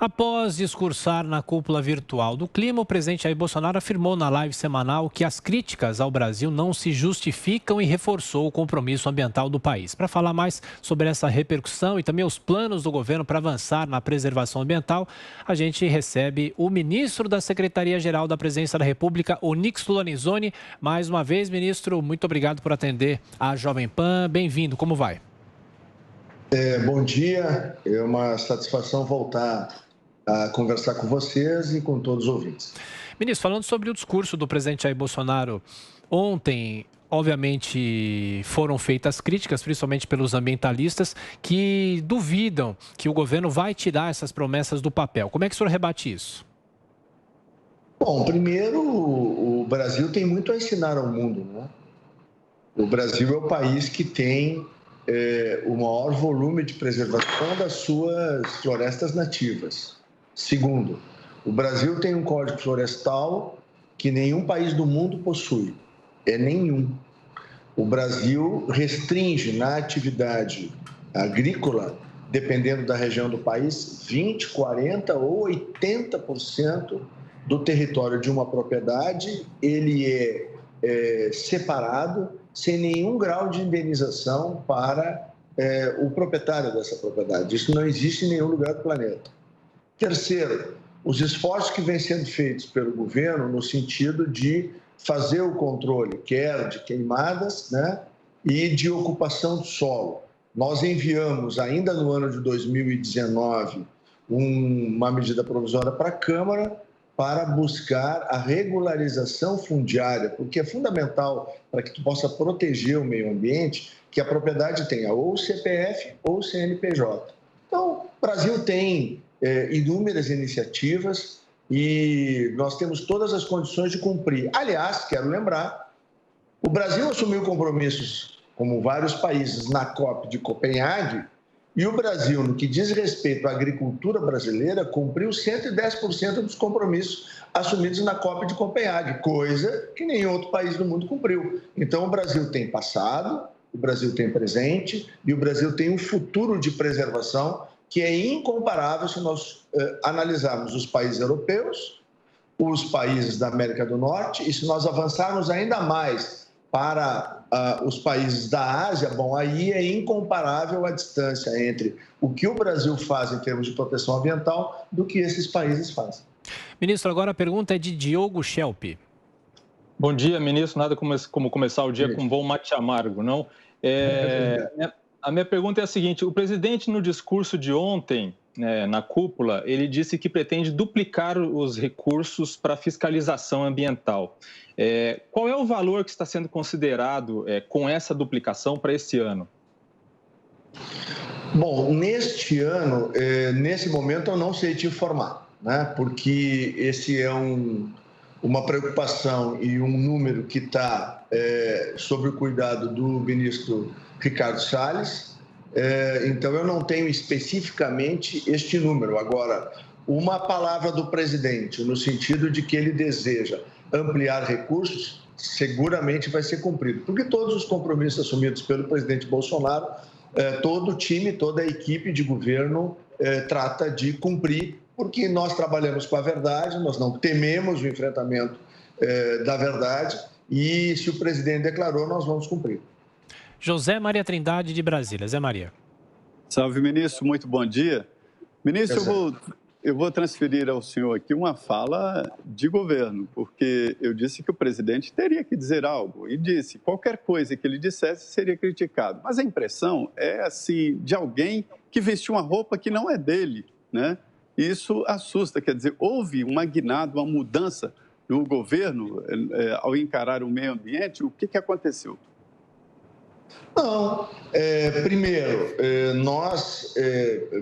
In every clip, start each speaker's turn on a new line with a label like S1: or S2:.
S1: Após discursar na cúpula virtual do clima, o presidente Jair Bolsonaro afirmou na live semanal que as críticas ao Brasil não se justificam e reforçou o compromisso ambiental do país. Para falar mais sobre essa repercussão e também os planos do governo para avançar na preservação ambiental, a gente recebe o ministro da Secretaria-Geral da Presidência da República, Onyx Lorenzoni. Mais uma vez, ministro, muito obrigado por atender a Jovem Pan. Bem-vindo, como vai?
S2: Bom dia, é uma satisfação voltar a conversar com vocês e com todos os ouvintes.
S1: Ministro, falando sobre o discurso do presidente Jair Bolsonaro ontem, obviamente foram feitas críticas, principalmente pelos ambientalistas, que duvidam que o governo vai tirar essas promessas do papel. Como é que o senhor rebate isso?
S2: Bom, primeiro, o Brasil tem muito a ensinar ao mundo, né? O Brasil é o país que tem o maior volume de preservação das suas florestas nativas. Segundo, o Brasil tem um código florestal que nenhum país do mundo possui. Nenhum. O Brasil restringe na atividade agrícola, dependendo da região do país, 20%, 40% ou 80% do território de uma propriedade, ele é separado sem nenhum grau de indenização para o proprietário dessa propriedade. Isso não existe em nenhum lugar do planeta. Terceiro, os esforços que vêm sendo feitos pelo governo no sentido de fazer o controle, quer de queimadas, né, e de ocupação do solo. Nós enviamos, ainda no ano de 2019, uma medida provisória para a Câmara para buscar a regularização fundiária, porque é fundamental para que tu possa proteger o meio ambiente que a propriedade tenha ou CPF ou CNPJ. Então, o Brasil tem inúmeras iniciativas e nós temos todas as condições de cumprir. Aliás, quero lembrar, o Brasil assumiu compromissos, como vários países, na COP de Copenhague, e o Brasil, no que diz respeito à agricultura brasileira, cumpriu 110% dos compromissos assumidos na COP de Copenhague, coisa que nenhum outro país do mundo cumpriu. Então, o Brasil tem passado, o Brasil tem presente e o Brasil tem um futuro de preservação que é incomparável se nós analisarmos os países europeus, os países da América do Norte, e se nós avançarmos ainda mais para os países da Ásia, bom, aí é incomparável a distância entre o que o Brasil faz em termos de proteção ambiental do que esses países fazem.
S1: Ministro, agora a pergunta é de Diogo Schelp.
S3: Bom dia, ministro. Nada como começar o dia com um bom mate amargo, não? A minha pergunta é a seguinte: o presidente, no discurso de ontem, na cúpula, ele disse que pretende duplicar os recursos para fiscalização ambiental. Qual é o valor que está sendo considerado com essa duplicação para esse ano?
S2: Bom, neste ano, nesse momento, eu não sei te informar, né? Porque esse é uma preocupação e um número que está sob o cuidado do ministro Ricardo Salles. Então, eu não tenho especificamente este número. Agora, uma palavra do presidente, no sentido de que ele deseja ampliar recursos, seguramente vai ser cumprido. Porque todos os compromissos assumidos pelo presidente Bolsonaro, todo o time, toda a equipe de governo trata de cumprir, porque nós trabalhamos com a verdade, nós não tememos o enfrentamento da verdade e se o presidente declarou, nós vamos cumprir.
S1: José Maria Trindade, de Brasília. Zé Maria.
S4: Salve, ministro. Muito bom dia. Ministro, eu vou transferir ao senhor aqui uma fala de governo, porque eu disse que o presidente teria que dizer algo e disse qualquer coisa que ele dissesse seria criticado. Mas a impressão é assim de alguém que vestiu uma roupa que não é dele, né? Isso assusta, quer dizer, houve uma guinada, uma mudança no governo ao encarar o meio ambiente. O que aconteceu?
S2: Não. Primeiro, nós,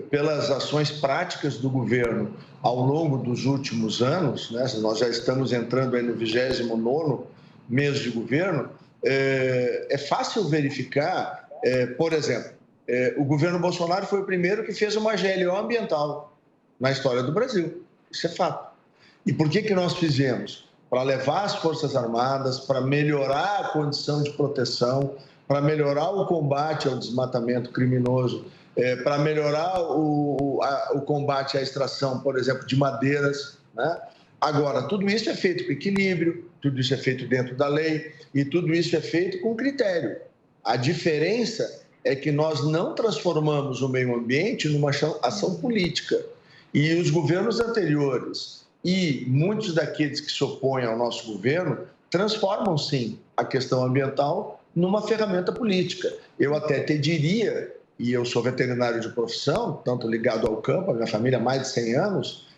S2: pelas ações práticas do governo ao longo dos últimos anos, né, nós já estamos entrando aí no 29º mês de governo, é fácil verificar, por exemplo, o governo Bolsonaro foi o primeiro que fez uma GLO ambiental na história do Brasil. Isso é fato. E por que nós fizemos? Para levar as Forças Armadas, para melhorar a condição de proteção, para melhorar o combate ao desmatamento criminoso para melhorar o combate à extração, por exemplo, de madeiras, né? Agora, tudo isso é feito com equilíbrio, tudo isso é feito dentro da lei e tudo isso é feito com critério. A diferença é que nós não transformamos o meio ambiente numa ação política. E os governos anteriores e muitos daqueles que se opõem ao nosso governo transformam, sim, a questão ambiental numa ferramenta política. Eu até te diria, e eu sou veterinário de profissão, tanto ligado ao campo, a minha família há mais de 100 anos,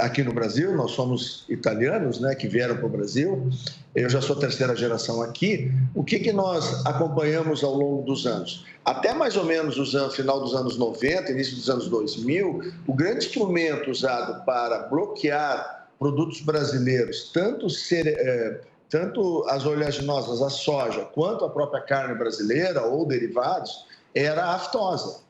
S2: aqui no Brasil, nós somos italianos, né, que vieram para o Brasil, eu já sou terceira geração aqui. O que nós acompanhamos ao longo dos anos? Até mais ou menos o final dos anos 90, início dos anos 2000, o grande instrumento usado para bloquear produtos brasileiros, tanto as oleaginosas, a soja, quanto a própria carne brasileira ou derivados, era a aftosa.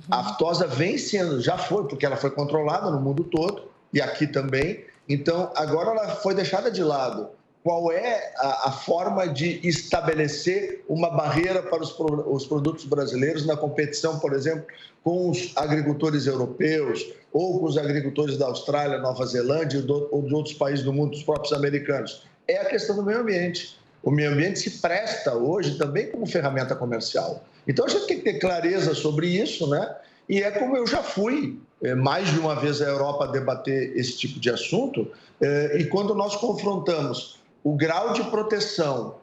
S2: A aftosa vem sendo, já foi, porque ela foi controlada no mundo todo, e aqui também. Então, agora ela foi deixada de lado. Qual é a forma de estabelecer uma barreira para os produtos brasileiros na competição, por exemplo, com os agricultores europeus ou com os agricultores da Austrália, Nova Zelândia ou de outros países do mundo, os próprios americanos? É a questão do meio ambiente. O meio ambiente se presta hoje também como ferramenta comercial. Então, a gente tem que ter clareza sobre isso, né? E é como eu já fui mais de uma vez à Europa debater esse tipo de assunto, e quando nós confrontamos o grau de proteção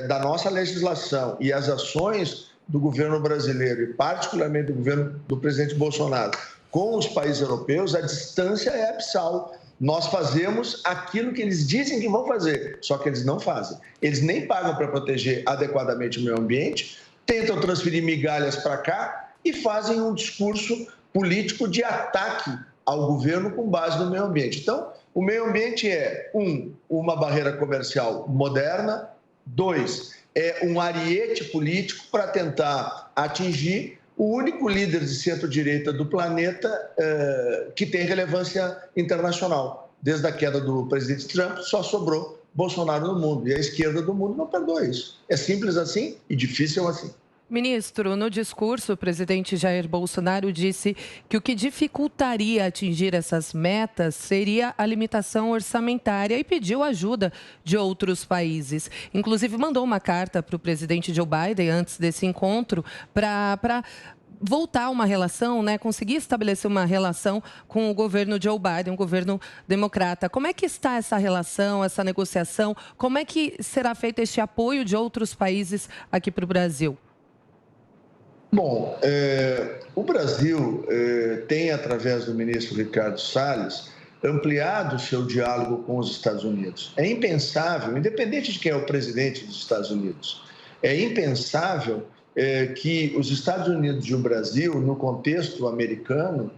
S2: da nossa legislação e as ações do governo brasileiro, e particularmente do governo do presidente Bolsonaro, com os países europeus, a distância é abissal. Nós fazemos aquilo que eles dizem que vão fazer, só que eles não fazem. Eles nem pagam para proteger adequadamente o meio ambiente, tentam transferir migalhas para cá e fazem um discurso político de ataque ao governo com base no meio ambiente. Então, o meio ambiente é, uma barreira comercial moderna, 2, é um ariete político para tentar atingir o único líder de centro-direita do planeta que tem relevância internacional. Desde a queda do presidente Trump, só sobrou Bolsonaro no mundo. E a esquerda do mundo não perdoa isso. É simples assim e difícil assim.
S5: Ministro, no discurso, o presidente Jair Bolsonaro disse que o que dificultaria atingir essas metas seria a limitação orçamentária e pediu ajuda de outros países. Inclusive, mandou uma carta para o presidente Joe Biden antes desse encontro para voltar uma relação, né, conseguir estabelecer uma relação com o governo Joe Biden, um governo democrata. Como é que está essa relação, essa negociação? Como é que será feito este apoio de outros países aqui para o Brasil?
S2: Bom, o Brasil tem, através do ministro Ricardo Salles, ampliado o seu diálogo com os Estados Unidos. É impensável, independente de quem é o presidente dos Estados Unidos, é impensável que os Estados Unidos e o Brasil, no contexto americano,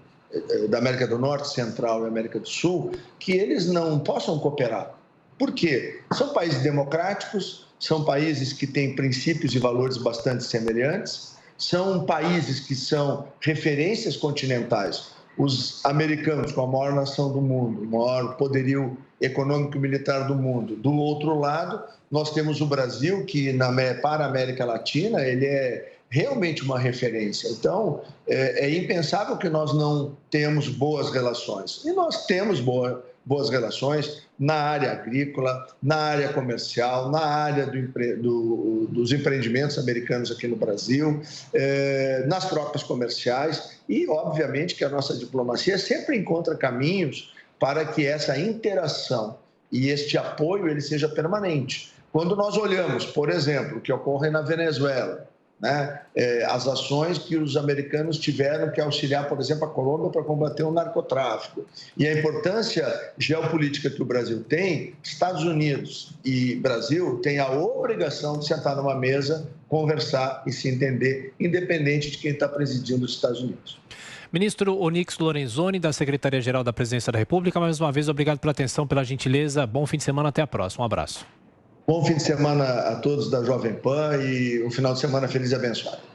S2: da América do Norte, Central e América do Sul, que eles não possam cooperar. Por quê? São países democráticos, são países que têm princípios e valores bastante semelhantes, são países que são referências continentais. Os americanos, com a maior nação do mundo, o maior poderio econômico e militar do mundo. Do outro lado, nós temos o Brasil, que para a América Latina, ele é realmente uma referência. Então, é impensável que nós não tenhamos boas relações. E nós temos boas relações na área agrícola, na área comercial, na área dos empreendimentos americanos aqui no Brasil, nas trocas comerciais e, obviamente, que a nossa diplomacia sempre encontra caminhos para que essa interação e este apoio ele seja permanente. Quando nós olhamos, por exemplo, o que ocorre na Venezuela, né, as ações que os americanos tiveram que auxiliar, por exemplo, a Colômbia para combater o narcotráfico. E a importância geopolítica que o Brasil tem, Estados Unidos e Brasil têm a obrigação de sentar numa mesa, conversar e se entender, independente de quem está presidindo os Estados Unidos.
S1: Ministro Onyx Lorenzoni, da Secretaria-Geral da Presidência da República, mais uma vez, obrigado pela atenção, pela gentileza. Bom fim de semana, até a próxima. Um abraço.
S2: Bom fim de semana a todos da Jovem Pan e um final de semana feliz e abençoado.